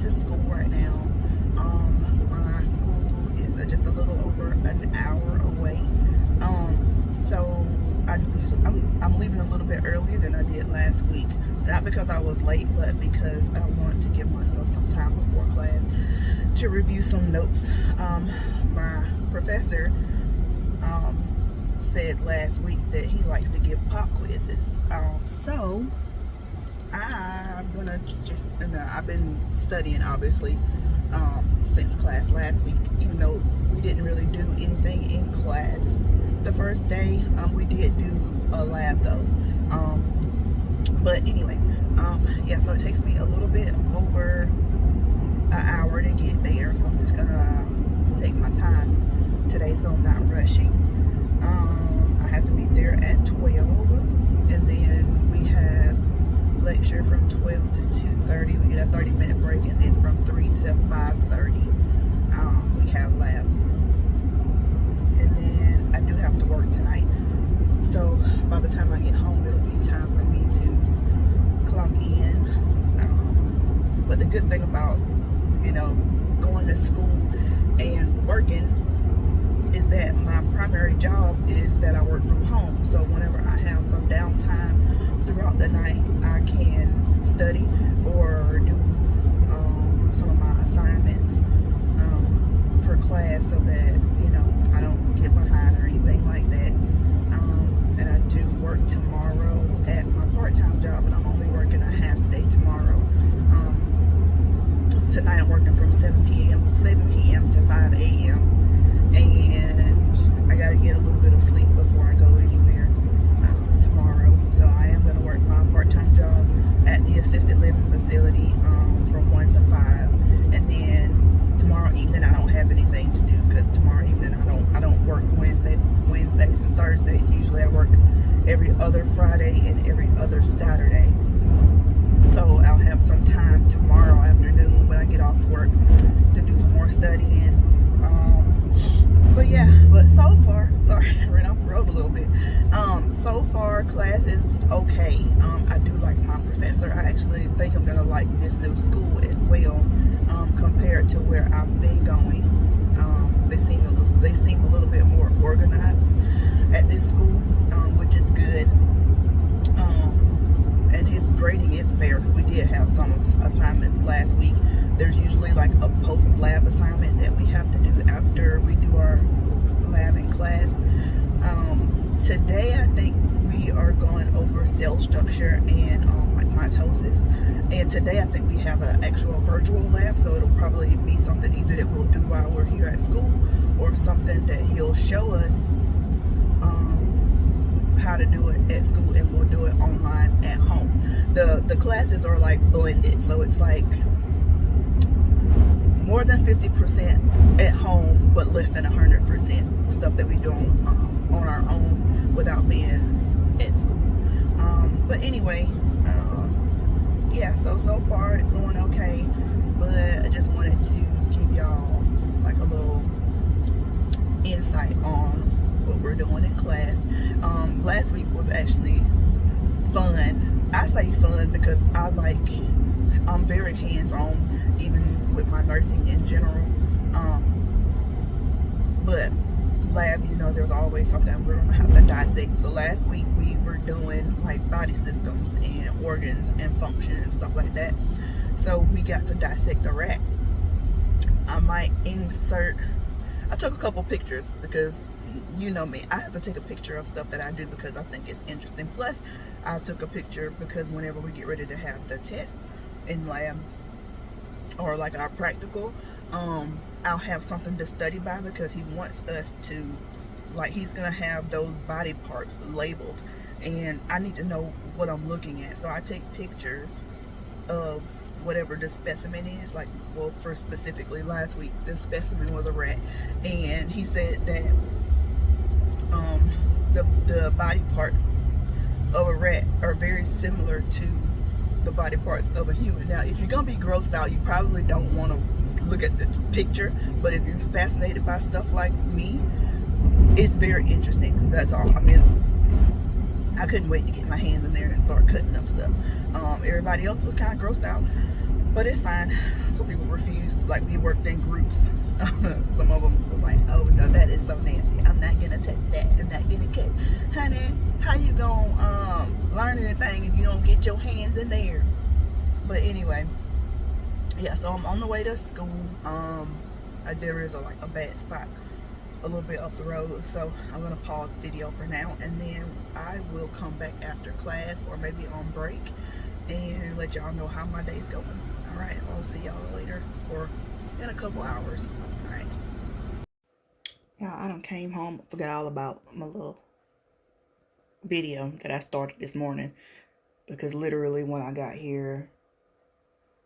to school right now. My school is just a little over an hour away. So I'm leaving a little bit earlier than I did last week. Not because I was late, but because I want to give myself some time before class to review some notes. My professor said last week that he likes to give pop quizzes. So I'm gonna just, I've been studying obviously since class last week, even though we didn't really do anything in class the first day. We did do a lab though. But anyway, yeah, so it takes me a little bit over an hour to get there, so I'm just gonna take my time today so I'm not rushing. I have to be there at 12, and then we have lecture from 12 to 2:30. We get a 30-minute break, and then from 3 to 5:30 we have lab. And then I do have to work tonight, so by the time I get home it'll be time for me to clock in. But the good thing about going to school and working is that my primary job is that I work from home. So whenever I have some downtime throughout the night, I can study or do some of my assignments for class, so that I don't get behind or anything like that. And I do work tomorrow at my part-time job, and I'm only working a half day tomorrow. Tonight I'm working from 7 p.m. to 5 a.m. and I gotta get a little bit of sleep before I go anywhere tomorrow. So I am gonna work my part-time job at the assisted living facility from 1 to 5, and then tomorrow evening I don't have anything to do, because tomorrow evening I don't work Wednesdays and Thursdays. Usually I work every other Friday and every other Saturday. So I'll have some time tomorrow afternoon when I get off work to do some more studying. But so far, sorry, I ran off the road a little bit. So far class is okay. I do like my professor. I actually think I'm gonna like this new school as well, compared to where I've been going. They seem a little bit more organized at this school, which is good. And his grading is fair, because we did have some assignments last week. There's usually like a post-lab assignment that we have to do after we do our lab in class. Today I think we are going over cell structure and like mitosis. And today I think we have an actual virtual lab, so it'll probably be something either that we'll do while we're here at school, or something that he'll show us how to do it at school, and we'll do it online at home. The classes are like blended, so it's like more than 50% at home, but less than 100% stuff that we do on our own without being at school. But anyway, yeah, so far it's going okay, but I just wanted to give y'all like a little insight on what we're doing in class. Last week was actually fun. I say fun because I'm very hands-on, even with my nursing in general. But lab, there's always something we're gonna have to dissect. So last week we were doing like body systems and organs and function and stuff like that. So we got to dissect a rat. I took a couple pictures, because you know me, I have to take a picture of stuff that I do because I think it's interesting. Plus I took a picture because whenever we get ready to have the test in lab, or like our practical, I'll have something to study by, because he wants us to, like, he's gonna have those body parts labeled, and I need to know what I'm looking at. So I take pictures of whatever the specimen is. Like, well, for specifically last week, the specimen was a rat, and he said that the body part of a rat are very similar to the body parts of a human. Now, if you're gonna be grossed out, you probably don't want to look at the picture, but if you're fascinated by stuff like me, it's very interesting. That's all. I mean, I couldn't wait to get my hands in there and start cutting up stuff. Everybody else was kind of grossed out, But it's fine. Some people refused. Like, we worked in groups. Some of them was like, oh no, that is so nasty. I'm not gonna touch that. I'm not gonna cut. Honey, how you gonna learn anything if you don't get your hands in there? But anyway, yeah, so I'm on the way to school. There is like a bad spot a little bit up the road, so I'm gonna pause the video for now, and then I will come back after class or maybe on break and let y'all know how my day's going. All right, I'll see y'all later or in a couple hours. All right. Yeah, I done came home, forgot all about my little video that I started this morning, because literally when I got here,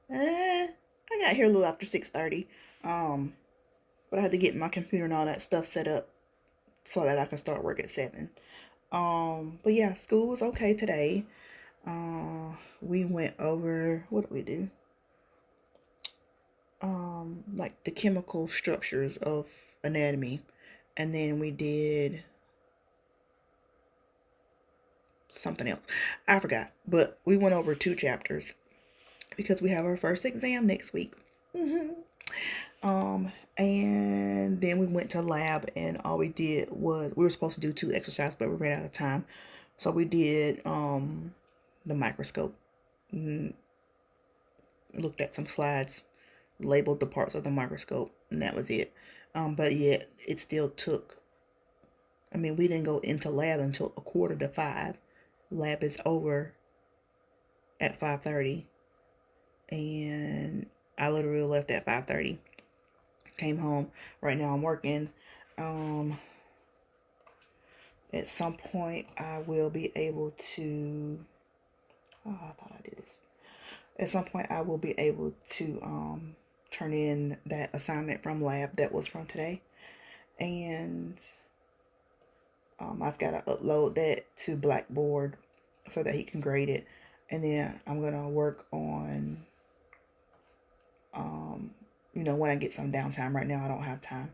I got here a little after 6:30. But I had to get my computer and all that stuff set up so that I can start work at 7. But yeah, school was okay today. We went over, what did we do? Like the chemical structures of anatomy, and then we did something else. I forgot, but we went over 2 chapters because we have our first exam next week. And then we went to lab, and all we did was, we were supposed to do 2 exercises, but we ran out of time. So we did the microscope, looked at some slides, labeled the parts of the microscope, and that was it. But yet it still took, I mean, we didn't go into lab until 4:45. Lab is over at 5:30, and I literally left at 5:30. Came home. Right now I'm working. At some point I will be able to, I thought I did this. At some point I will be able to turn in that assignment from lab that was from today, and I've got to upload that to Blackboard so that he can grade it, and then I'm gonna work on when I get some downtime. Right now I don't have time,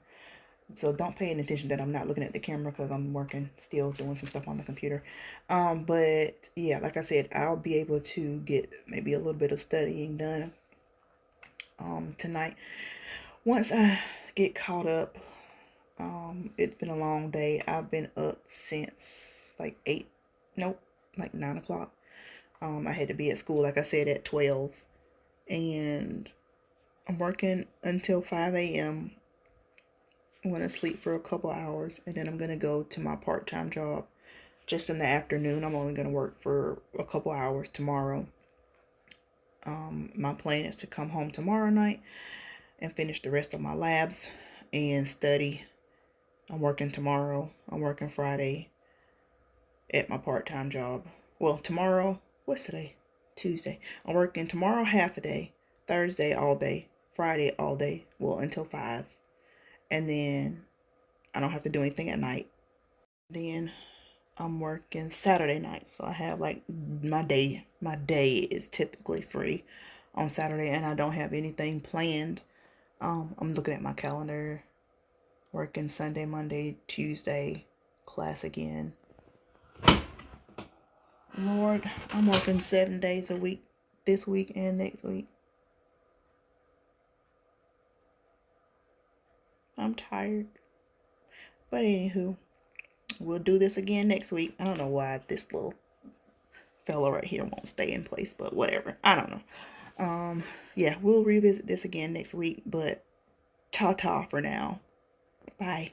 so don't pay any attention that I'm not looking at the camera because I'm working, still doing some stuff on the computer. But yeah, like I said, I'll be able to get maybe a little bit of studying done tonight once I get caught up. It's been a long day. I've been up since like 9 o'clock. I had to be at school, like I said, at 12, and I'm working until 5 a.m. I'm going to sleep for a couple hours, and then I'm going to go to my part-time job just in the afternoon. I'm only going to work for a couple hours tomorrow. My plan is to come home tomorrow night and finish the rest of my labs and study. I'm working tomorrow. I'm working Friday at my part-time job. Well, tomorrow, what's today? Tuesday. I'm working tomorrow half a day, Thursday all day, Friday all day, well, until 5. And then I don't have to do anything at night. Then I'm working Saturday night, so I have like my day is typically free on Saturday, and I don't have anything planned. I'm looking at my calendar, working Sunday, Monday, Tuesday, class again. Lord, I'm working 7 days a week, this week and next week. I'm tired. But anywho, we'll do this again next week. I don't know why this little fella right here won't stay in place, but whatever. I don't know. Yeah, we'll revisit this again next week, but ta-ta for now. Bye.